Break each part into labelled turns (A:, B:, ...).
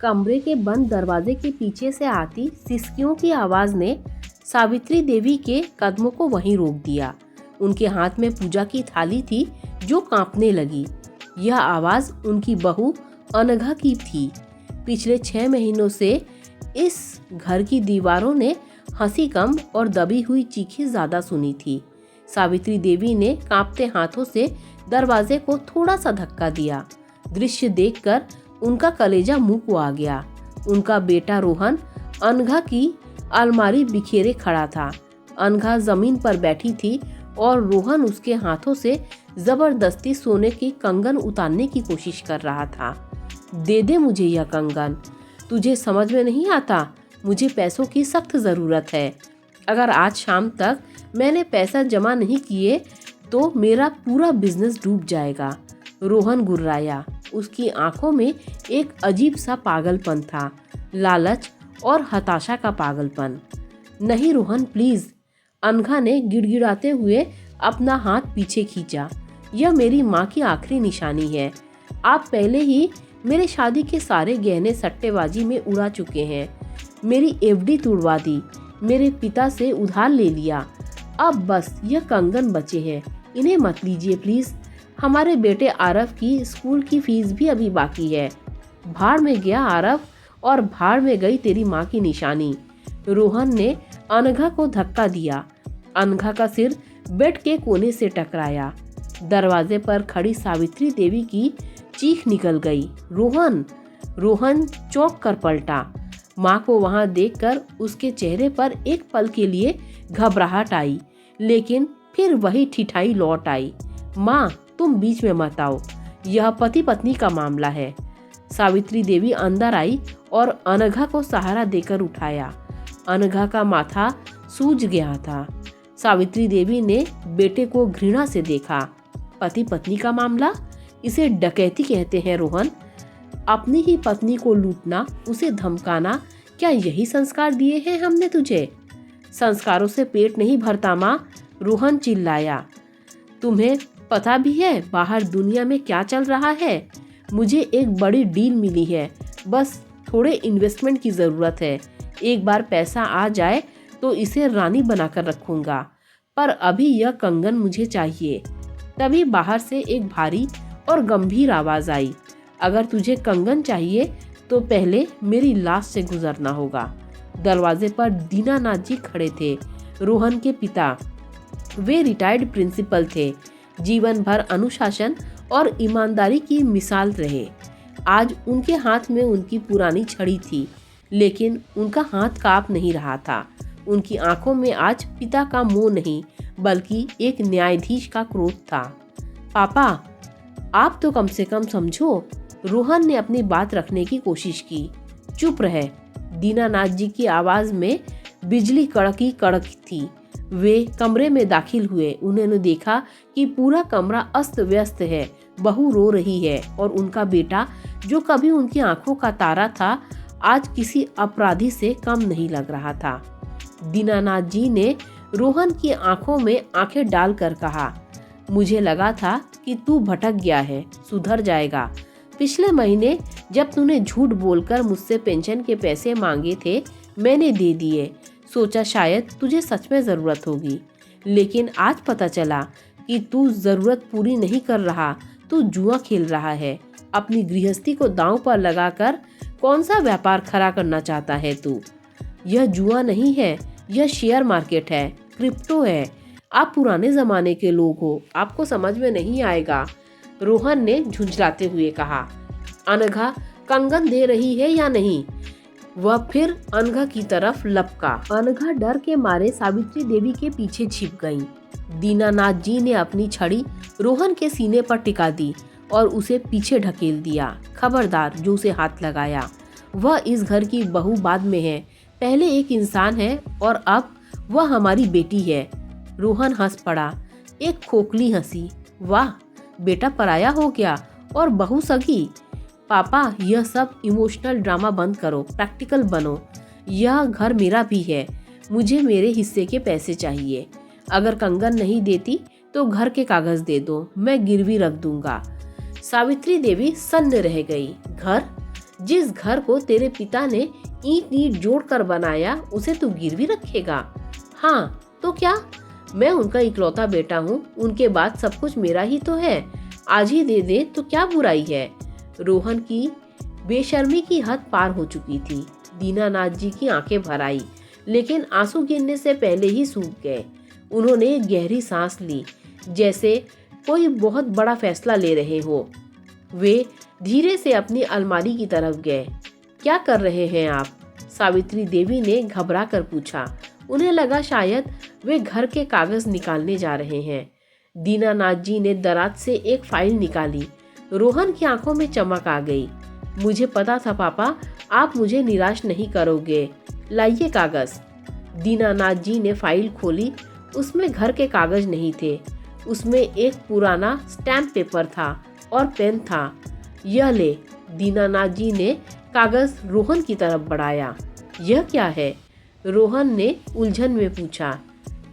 A: कमरे के बंद दरवाजे के पीछे से आती सिसकियों की आवाज ने सावित्री देवी के कदमों को वहीं रोक दिया। उनके हाथ में पूजा की थाली थी जो कांपने लगी। यह आवाज उनकी बहू अनघा की थी। पिछले 6 महीनों से इस घर की दीवारों ने हंसी कम और दबी हुई चीखें ज्यादा सुनी थी। सावित्री देवी ने कांपते हाथों से दरवाजे को थोड़ा सा धक्का दिया। दृश्य देखकर उनका कलेजा मुंह को आ गया। उनका बेटा रोहन अनघा की अलमारी बिखेरे खड़ा था। अनघा जमीन पर बैठी थी और रोहन उसके हाथों से जबरदस्ती सोने की कंगन उतारने की कोशिश कर रहा था। दे दे मुझे यह कंगन, तुझे समझ में नहीं आता? मुझे पैसों की सख्त जरूरत है। अगर आज शाम तक मैंने पैसा जमा नहीं किए तो मेरा पूरा बिजनेस डूब जाएगा। रोहन गुर्राया। उसकी आंखों में एक अजीब सा पागलपन था, लालच और हताशा का पागलपन। नहीं रोहन प्लीज, अनघा ने गिड़गिड़ाते हुए अपना हाथ पीछे खींचा। यह मेरी माँ की आखिरी निशानी है। आप पहले ही मेरे शादी के सारे गहने सट्टेबाजी में उड़ा चुके हैं। मेरी एफडी तुड़वा दी, मेरे पिता से उधार ले लिया। अब बस यह कंगन बचे हैं, इन्हें मत लीजिए प्लीज। हमारे बेटे आरव की स्कूल की फीस भी अभी बाकी है। भाड़ में गया आरव और भाड़ में गई तेरी माँ की निशानी। रोहन ने अनघा को धक्का दिया। अनघा का सिर बेड के कोने से टकराया। दरवाजे पर खड़ी सावित्री देवी की चीख निकल गई, रोहन! रोहन चौंक कर पलटा। माँ को वहां देखकर उसके चेहरे पर एक पल के लिए घबराहट आई, लेकिन फिर वही ठिठाई लौट आई। माँ, तुम बीच में मत आओ, यह पति पत्नी का मामला है। सावित्री देवी अंदर आई और अनघा को सहारा देकर उठाया। अनघा का माथा सूज गया था। सावित्री देवी ने बेटे को घृणा से देखा। पति पत्नी का मामला? इसे डकैती कहते हैं रोहन। अपनी ही पत्नी को लूटना, उसे धमकाना, क्या यही संस्कार दिए हैं हमने तुझे? संस्कारों से पेट नहीं भरता माँ, रोहन चिल्लाया। तुम्हें पता भी है बाहर दुनिया में क्या चल रहा है? मुझे एक बड़ी डील मिली है, बस थोड़े इन्वेस्टमेंट की जरूरत है। एक बार पैसा आ जाए तो इसे रानी बनाकर रखूंगा, पर अभी यह कंगन मुझे चाहिए। तभी बाहर से एक भारी और गंभीर आवाज आई, अगर तुझे कंगन चाहिए तो पहले मेरी लाश से गुजरना होगा। दरवाजे पर दीनानाथ जी खड़े थे, रोहन के पिता। वे रिटायर्ड प्रिंसिपल थे, जीवन भर अनुशासन और ईमानदारी की मिसाल रहे। आज उनके हाथ में उनकी पुरानी छड़ी थी, लेकिन उनका हाथ कांप नहीं रहा था। उनकी आंखों में आज पिता का मोह नहीं, बल्कि एक न्यायाधीश का क्रोध था। पापा, आप तो कम से कम समझो। रोहन ने अपनी बात रखने की कोशिश की। चुप रहे। दीनानाथ जी की आवाज में बिजली कड़की कड़क थी। वे कमरे में दाखिल हुए। उन्होंने देखा कि पूरा कमरा अस्त व्यस्त है। बहू रो रही है और उनका बेटा, जो कभी उनकी आंखों का तारा था, आज किसी अपराधी से कम नहीं लग रहा था। दीनानाथ जी ने रोहन की आंखों में आंखें डालकर कहा, मुझे लगा था कि तू भटक गया है, सुधर जाएगा। पिछले महीने जब तूने झूठ बोलकर मुझसे पेंशन के पैसे मांगे थे, मैंने दे दिए। सोचा शायद तुझे सच में जरूरत होगी, लेकिन आज पता चला कि तू जरूरत पूरी नहीं कर रहा, तू जुआ खेल रहा है। अपनी गृहस्थी को दांव पर लगाकर कौन सा व्यापार खड़ा करना चाहता है तू? यह जुआ नहीं है, यह शेयर मार्केट है, क्रिप्टो है। आप पुराने जमाने के लोग हो, आपको समझ में नहीं आएगा, रोहन ने झुंझलाते हुए कहा। अनघा कंगन दे रही है या नहीं? वह फिर अनघा की तरफ लपका। अनघा डर के मारे सावित्री देवी के पीछे छिप गई। दीनानाथ जी ने अपनी छड़ी रोहन के सीने पर टिका दी और उसे पीछे ढकेल दिया। खबरदार जो उसे हाथ लगाया। वह इस घर की बहू बाद में है, पहले एक इंसान है और अब वह हमारी बेटी है। रोहन हंस पड़ा, एक खोखली हंसी। वाह, बेटा पराया हो गया और बहू सगी। पापा, यह सब इमोशनल ड्रामा बंद करो, प्रैक्टिकल बनो। यह घर मेरा भी है, मुझे मेरे हिस्से के पैसे चाहिए। अगर कंगन नहीं देती तो घर के कागज दे दो, मैं गिरवी रख दूंगा। सावित्री देवी सन्न रह गई। घर? जिस घर को तेरे पिता ने ईंट ईंट जोड़कर बनाया उसे तू गिरवी रखेगा? हाँ तो क्या, मैं उनका इकलौता बेटा हूँ, उनके बाद सब कुछ मेरा ही तो है। आज ही दे दे तो क्या बुराई है। रोहन की बेशर्मी की हद पार हो चुकी थी। दीनानाथ जी की आंखें भर आई, लेकिन आंसू गिरने से पहले ही सूख गए। उन्होंने एक गहरी सांस ली, जैसे कोई बहुत बड़ा फैसला ले रहे हो। वे धीरे से अपनी अलमारी की तरफ गए। क्या कर रहे हैं आप? सावित्री देवी ने घबरा कर पूछा। उन्हें लगा शायद वे घर के कागज निकालने जा रहे हैं। दीनानाथ जी ने दराज से एक फाइल निकाली। रोहन की आंखों में चमक आ गई। मुझे पता था पापा, आप मुझे निराश नहीं करोगे। लाइए कागज। दीनानाथ जी ने फाइल खोली। उसमें घर के कागज नहीं थे, उसमें एक पुराना स्टैम्प पेपर था और पेन था। यह ले। दीनानाथ जी ने कागज रोहन की तरफ बढ़ाया। यह क्या है? रोहन ने उलझन में पूछा।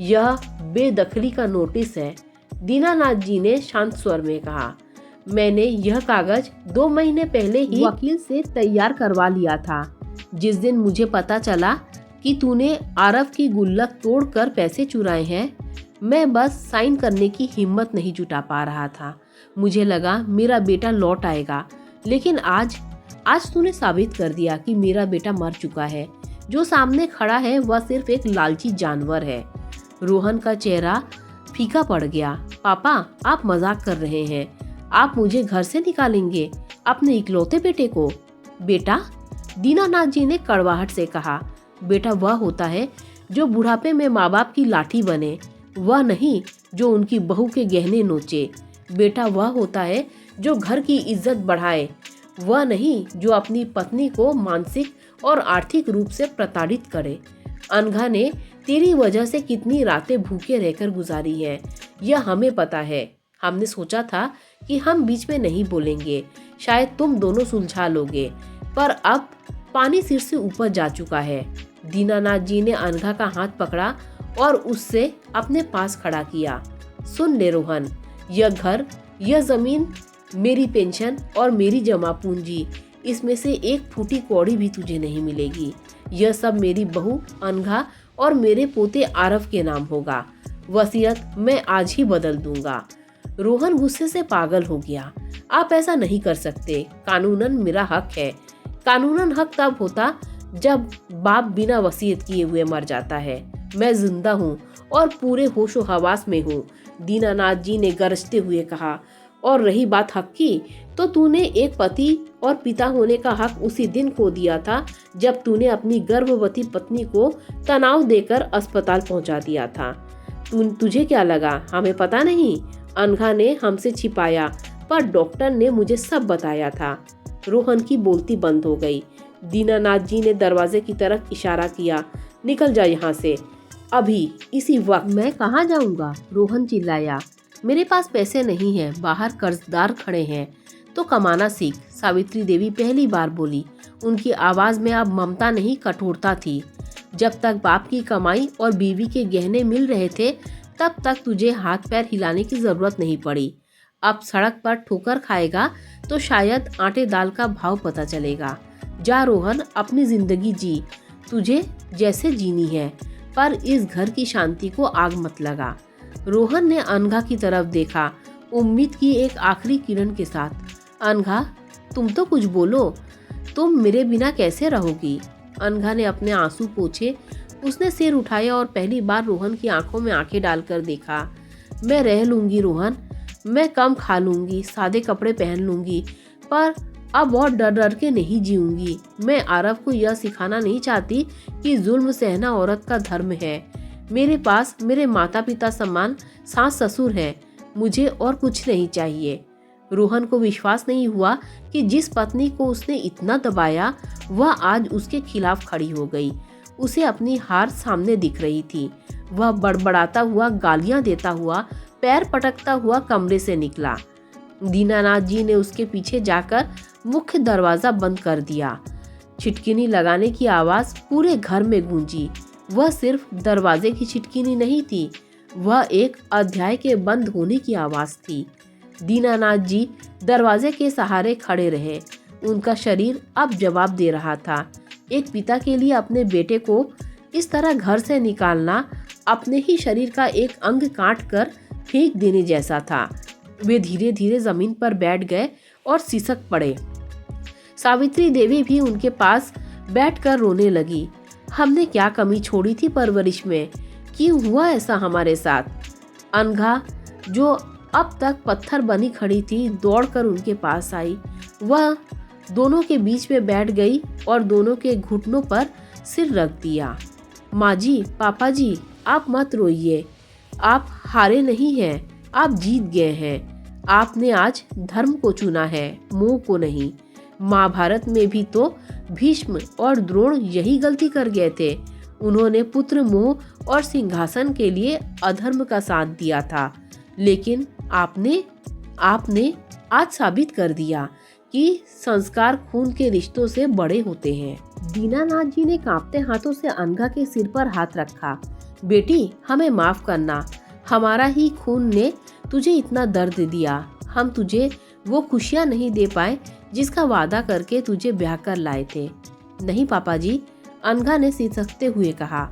A: यह बेदखली का नोटिस है, दीनानाथ जी ने शांत स्वर में कहा। मैंने यह कागज 2 महीने पहले ही वकील से तैयार करवा लिया था। जिस दिन मुझे पता चला कि तूने आरव की गुल्लक तोड़कर पैसे चुराए हैं, मैं बस साइन करने की हिम्मत नहीं जुटा पा रहा था। मुझे लगा मेरा बेटा लौट आएगा, लेकिन आज तूने साबित कर दिया कि मेरा बेटा मर चुका है। जो सामने खड़ा है वह सिर्फ एक लालची जानवर है। रोहन का चेहरा फीका पड़ गया। पापा, आप मजाक कर रहे हैं। आप मुझे घर से निकालेंगे, अपने इकलौते बेटे को? बेटा? दीनानाथ जी ने कड़वाहट से कहा। बेटा वह होता है जो बुढ़ापे में माँ बाप की लाठी बने, वह नहीं जो उनकी बहू के गहने नोचे। बेटा वह होता है जो घर की इज्जत बढ़ाए, वह नहीं जो अपनी पत्नी को मानसिक और आर्थिक रूप से प्रताड़ित करे। अनघा ने तेरी वजह से कितनी रातें भूखे रहकर गुजारी है, यह हमें पता है। हमने सोचा था कि हम बीच में नहीं बोलेंगे, शायद तुम दोनों सुलझा लोगे, पर अब पानी सिर से ऊपर जा चुका है। दीनानाथ जी ने अनघा का हाथ पकड़ा और उससे अपने पास खड़ा किया। सुन ले रोहन, यह घर, यह जमीन, मेरी पेंशन और मेरी जमा पूंजी, इसमें से एक फूटी कौड़ी भी तुझे नहीं मिलेगी। यह सब मेरी बहू अनघा और मेरे पोते आरव के नाम होगा। वसीयत मैं आज ही बदल दूंगा। रोहन गुस्से से पागल हो गया। आप ऐसा नहीं कर सकते, कानूनन मेरा हक है। कानूनन हक तब होता जब बाप बिना वसीयत किए हुए मर जाता है। मैं जिंदा हूँ और पूरे होशो हवास में हूँ, दीनानाथ जी ने गरजते हुए कहा। और रही बात हक की, तो तूने एक पति और पिता होने का हक उसी दिन खो दिया था जब तूने अपनी गर्भवती पत्नी को तनाव देकर अस्पताल पहुंचा दिया था। तुझे क्या लगा हमें पता नहीं? अनघा ने हमसे छिपाया, पर डॉक्टर ने मुझे सब बताया था। रोहन की बोलती बंद हो गई। दीनानाथ जी ने दरवाजे की तरफ इशारा किया। निकल जा यहाँ से अभी, इसी वक्त। मैं कहाँ जाऊँगा? रोहन चिल्लाया। मेरे पास पैसे नहीं हैं, बाहर कर्जदार खड़े हैं, तो कमाना सीख। सावित्री देवी पहली बार बोली। उनकी आवाज में अब ममता नहीं, कठोरता थी। जब तक बाप की कमाई और बीवी के गहने मिल रहे थे, तब तक तुझे हाथ पैर हिलाने की जरूरत नहीं पड़ी। अब सड़क पर ठोकर खाएगा तो शायद आटे दाल का भाव पता चलेगा। जा रोहन, अपनी जिंदगी जी, तुझे जैसे जीनी है, पर इस घर की शांति को आग मत लगा। रोहन ने अनघा की तरफ देखा, उम्मीद की एक आखिरी किरण के साथ। अनघा, तुम तो कुछ बोलो, तुम मेरे बिना कैसे रहोगी? अनघा ने अपने आंसू पोंछे। उसने सिर उठाया और पहली बार रोहन की आंखों में आंखें डालकर देखा। मैं रह लूंगी रोहन, मैं कम खा लूंगी, सादे कपड़े पहन लूंगी, पर अब और डर डर के नहीं जीऊंगी। मैं आरव को यह सिखाना नहीं चाहती कि जुल्म सहना औरत का धर्म है। मेरे पास मेरे माता पिता समान सास ससुर हैं, मुझे और कुछ नहीं चाहिए। रोहन को विश्वास नहीं हुआ कि जिस पत्नी को उसने इतना दबाया, वह आज उसके खिलाफ खड़ी हो गई। उसे अपनी हार सामने दिख रही थी। वह बड़बड़ाता हुआ, गालियां देता हुआ, पैर पटकता हुआ कमरे से निकला। दीनानाथ जी ने उसके पीछे जाकर मुख्य दरवाजा बंद कर दिया। छिटकिनी लगाने की आवाज पूरे घर में गूंजी। वह सिर्फ दरवाजे की छिटकिनी नहीं थी, वह एक अध्याय के बंद होने की आवाज थी। दीनानाथ जी दरवाजे के सहारे खड़े रहे। उनका शरीर अब जवाब दे रहा था। एक पिता के लिए अपने बेटे को इस तरह घर से निकालना अपने ही शरीर का एक अंग काट कर फेंक देने जैसा था। वे धीरे धीरे जमीन पर बैठ गए और सिसक पड़े। सावित्री देवी भी उनके पास बैठकर रोने लगी। हमने क्या कमी छोड़ी थी परवरिश में? क्यों हुआ ऐसा हमारे साथ? अनघा, जो अब तक पत्थर बनी खड़ी थी, दौड़कर उनके पास आई। वह दोनों के बीच में बैठ गई और दोनों के घुटनों पर सिर रख दिया। माँ जी, पापा जी, आप मत रोइए। आप हारे नहीं हैं, आप जीत गए हैं। आपने आज धर्म को चुना है, मोह को नहीं। महाभारत में भी तो भीष्म और द्रोण यही गलती कर गए थे। उन्होंने पुत्र मोह और सिंहासन के लिए अधर्म का साथ दिया था, लेकिन आपने आज साबित कर दिया कि संस्कार खून के रिश्तों से बड़े होते हैं। दीनानाथ जी ने कांपते हाथों से अनघा के सिर पर हाथ रखा। बेटी, हमें माफ करना। हमारा ही खून ने तुझे इतना दर्द दिया। हम तुझे वो खुशियाँ नहीं दे पाए जिसका वादा करके तुझे ब्याह कर लाए थे। नहीं पापा जी, अनघा ने सिसकते हुए कहा।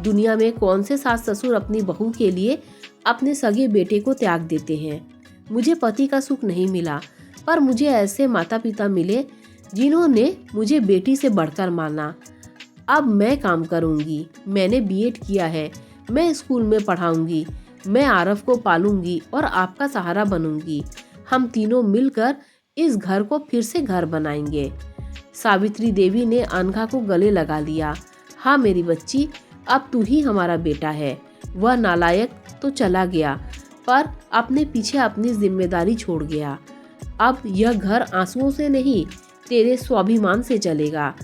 A: दुनिया में कौन से सास ससुर अपनी बहू के लिए अपने सगे बेटे को त्याग देते हैं। मुझे पति का सुख नहीं मिला, पर मुझे ऐसे माता पिता मिले जिन्होंने मुझे बेटी से बढ़कर माना। अब मैं काम करूंगी। मैंने बीएड किया है। मैं स्कूल में पढ़ाऊंगी। मैं आरव को पालूंगी और आपका सहारा बनूंगी। हम तीनों मिलकर इस घर को फिर से घर बनाएंगे। सावित्री देवी ने अनघा को गले लगा लिया। हाँ मेरी बच्ची, अब तू ही हमारा बेटा है। वह नालायक तो चला गया, पर अपने पीछे अपनी जिम्मेदारी छोड़ गया। अब यह घर आंसुओं से नहीं, तेरे स्वाभिमान से चलेगा।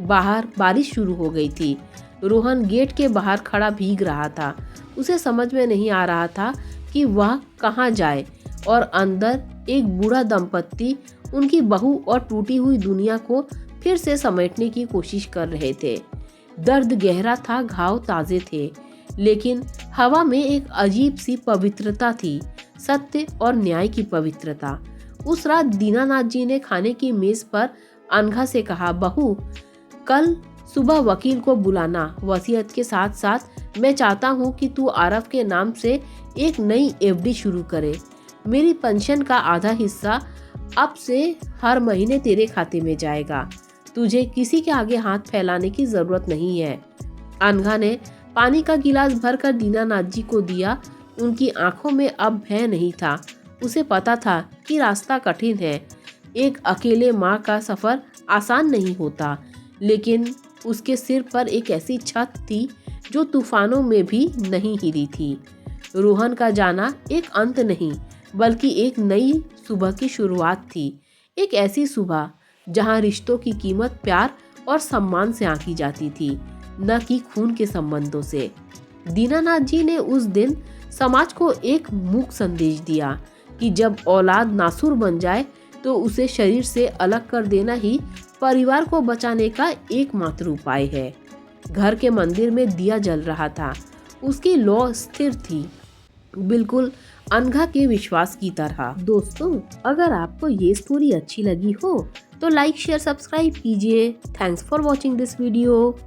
A: बाहर बारिश शुरू हो गई थी। रोहन गेट के बाहर खड़ा भीग रहा था। उसे समझ में नहीं आ रहा था कि वह कहाँ जाए, और अंदर एक बूढ़ा दंपत्ति उनकी बहू और टूटी हुई दुनिया को फिर से समेटने की कोशिश कर रहे थे। दर्द गहरा था, घाव ताजे थे, लेकिन हवा में एक अजीब सी पवित्रता थी, सत्य और न्याय की पवित्रता। उस रात दीनानाथ जी ने खाने की मेज पर अनघा से कहा, बहू, कल सुबह वकील को बुलाना। वसीयत के साथ साथ मैं चाहता हूँ कि तू आरव के नाम से एक नई एफडी शुरू करे। मेरी पेंशन का आधा हिस्सा अब से हर महीने तेरे खाते में जाएगा। तुझे किसी के आगे हाथ फैलाने की जरूरत नहीं है। अनघा ने पानी का गिलास भरकर दीनानाथ जी को दिया। उनकी आंखों में अब भय नहीं था। उसे पता था कि रास्ता कठिन है। एक अकेले माँ का सफर आसान नहीं होता, लेकिन उसके सिर पर एक ऐसी छत थी जो तूफानों में भी नहीं हिली थी। रोहन का जाना एक अंत नहीं, बल्कि एक नई सुबह की शुरुआत थी। एक ऐसी सुबह जहां रिश्तों की कीमत प्यार और सम्मान से आंकी जाती थी, न कि खून के संबंधों से। दीनानाथ जी ने उस दिन समाज को एक मूक संदेश दिया कि जब औलाद नासुर बन जाए तो उसे शरीर से अलग कर देना ही परिवार को बचाने का एकमात्र उपाय है। घर के मंदिर में दिया जल रहा था। उसकी लौ स्थिर थी, बिल्कुल अनघा के विश्वास की तरह। दोस्तों, अगर आपको ये स्टोरी अच्छी लगी हो तो लाइक, शेयर, सब्सक्राइब कीजिए। Thanks for watching this video.